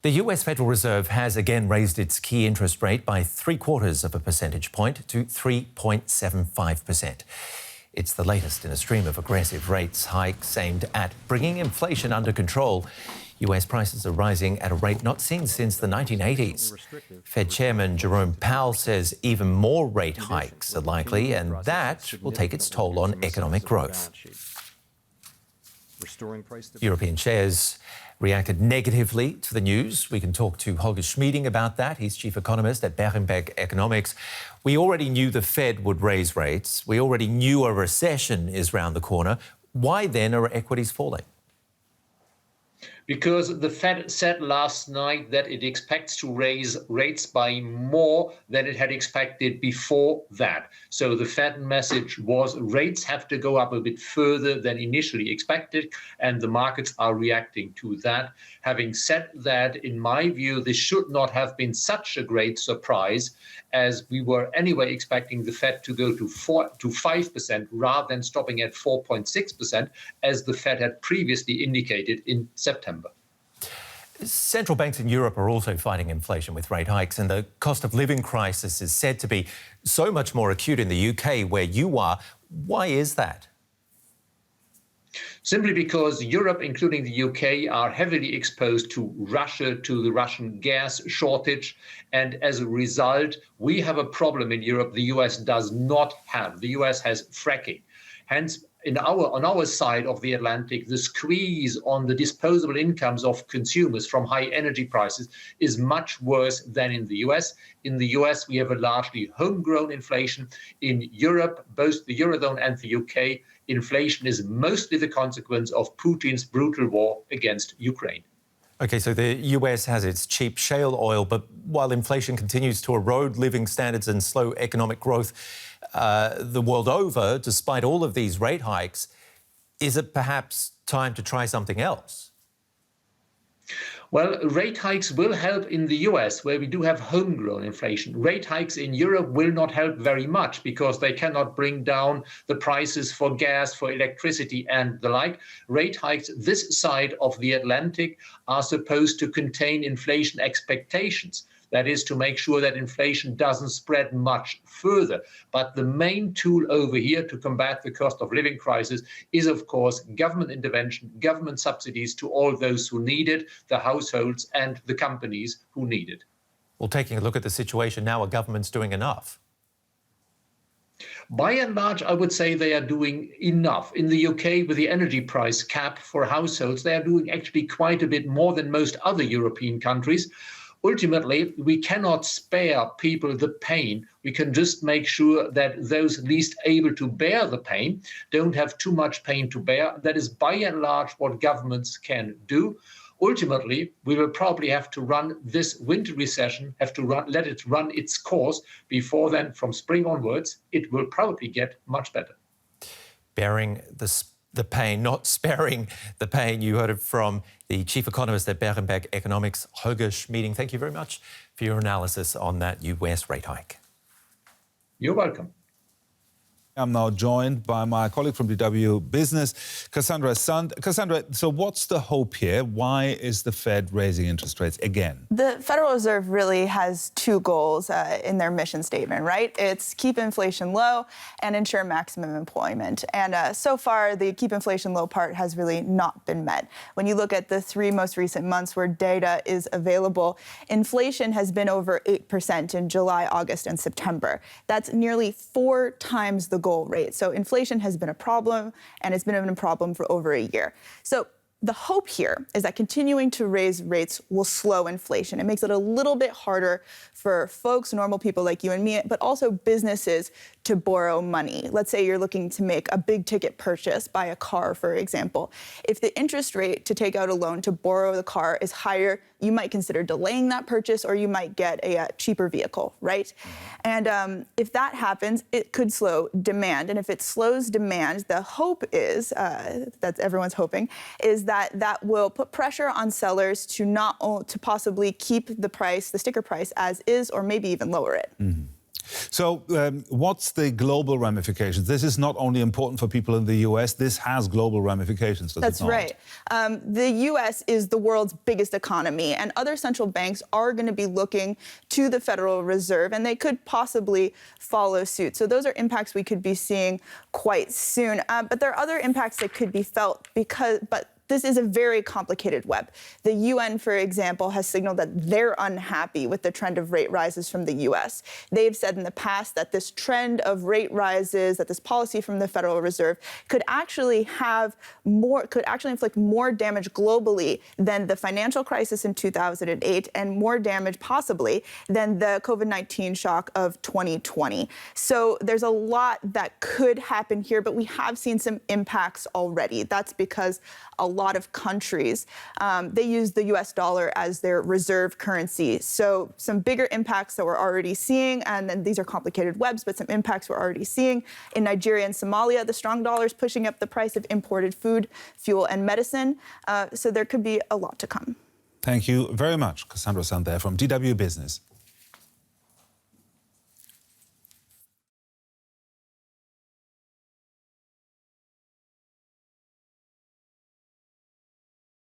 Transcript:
The US Federal Reserve has again raised its key interest rate by 0.75 of a percentage point to 3.75%. It's the latest in a stream of aggressive rates hikes aimed at bringing inflation under control. US prices are rising at a rate not seen since the 1980s. Fed Chairman Jerome Powell says even more rate hikes are likely, and that will take its toll on economic growth. European shares reacted negatively to the news. We can talk to Holger Schmieding about that. He's chief economist at Berenberg Economics. We already knew the Fed would raise rates. We already knew a recession is round the corner. Why then are equities falling? Because the Fed said last night that it expects to raise rates by more than it had expected before that. So the Fed message was rates have to go up a bit further than initially expected, and the markets are reacting to that. Having said that, in my view, this should not have been such a great surprise, as we were anyway expecting the Fed to go to 5% rather than stopping at 4.6%, as the Fed had previously indicated in September. Central banks in Europe are also fighting inflation with rate hikes, and the cost of living crisis is said to be so much more acute in the UK, where you are. Why is that? Simply because Europe, including the UK, are heavily exposed to Russia, to the Russian gas shortage. And as a result, we have a problem in Europe the US does not have. The US has fracking. Hence, on our side of the Atlantic, the squeeze on the disposable incomes of consumers from high energy prices is much worse than in the US. In the US, we have a largely homegrown inflation. In Europe, both the Eurozone and the UK, inflation is mostly the consequence of Putin's brutal war against Ukraine. OK, so the US has its cheap shale oil, but while inflation continues to erode living standards and slow economic growth the world over, despite all of these rate hikes, is it perhaps time to try something else? Well, rate hikes will help in the US, where we do have homegrown inflation. Rate hikes in Europe will not help very much because they cannot bring down the prices for gas, for electricity and the like. Rate hikes this side of the Atlantic are supposed to contain inflation expectations. That is to make sure that inflation doesn't spread much further. But the main tool over here to combat the cost of living crisis is, of course, government intervention, government subsidies to all those who need it, the households and the companies who need it. Well, taking a look at the situation now, are governments doing enough? By and large, I would say they are doing enough. In the UK, with the energy price cap for households, they are doing actually quite a bit more than most other European countries. Ultimately, we cannot spare people the pain. We can just make sure that those least able to bear the pain don't have too much pain to bear. That is by and large what governments can do. Ultimately, we will probably have to run this winter recession, let it run its course. Before then, from spring onwards, it will probably get much better. Bearing the pain, not sparing the pain. You heard it from the chief economist at Berenberg Economics, Holger Schmieding. Thank you very much for your analysis on that US rate hike. You're welcome. I'm now joined by my colleague from DW Business, Cassandra Sund. Cassandra, so what's the hope here? Why is the Fed raising interest rates again? The Federal Reserve really has two goals in their mission statement, right? It's keep inflation low and ensure maximum employment. And so far, the keep inflation low part has really not been met. When you look at the three most recent months where data is available, inflation has been over 8% in July, August, and September. That's nearly 4 times the goal rate. So inflation has been a problem, and it's been a problem for over a year. So the hope here is that continuing to raise rates will slow inflation. It makes it a little bit harder for folks, normal people like you and me, but also businesses to borrow money. Let's say you're looking to make a big ticket purchase, buy a car, for example. If the interest rate to take out a loan to borrow the car is higher, you might consider delaying that purchase, or you might get a cheaper vehicle, right? And if that happens, it could slow demand. And if it slows demand, the hope is, that's everyone's hoping, is that will put pressure on sellers to possibly keep the price, the sticker price, as is, or maybe even lower it. Mm-hmm. So what's the global ramifications? This is not only important for people in the US, this has global ramifications, does That's it not? right. The U.S. is the world's biggest economy, and other central banks are going to be looking to the Federal Reserve, and they could possibly follow suit. So those are impacts we could be seeing quite soon. But there are other impacts that could be felt but this is a very complicated web. The UN, for example, has signaled that they're unhappy with the trend of rate rises from the US. They've said in the past that this trend of rate rises, that this policy from the Federal Reserve could actually inflict more damage globally than the financial crisis in 2008 and more damage possibly than the COVID-19 shock of 2020. So there's a lot that could happen here, but we have seen some impacts already. That's because a lot of countries, they use the US dollar as their reserve currency. So some bigger impacts that we're already seeing, and then these are complicated webs, but some impacts we're already seeing. In Nigeria and Somalia, the strong dollar is pushing up the price of imported food, fuel, and medicine. So there could be a lot to come. Thank you very much, Cassandra Sand there from DW Business.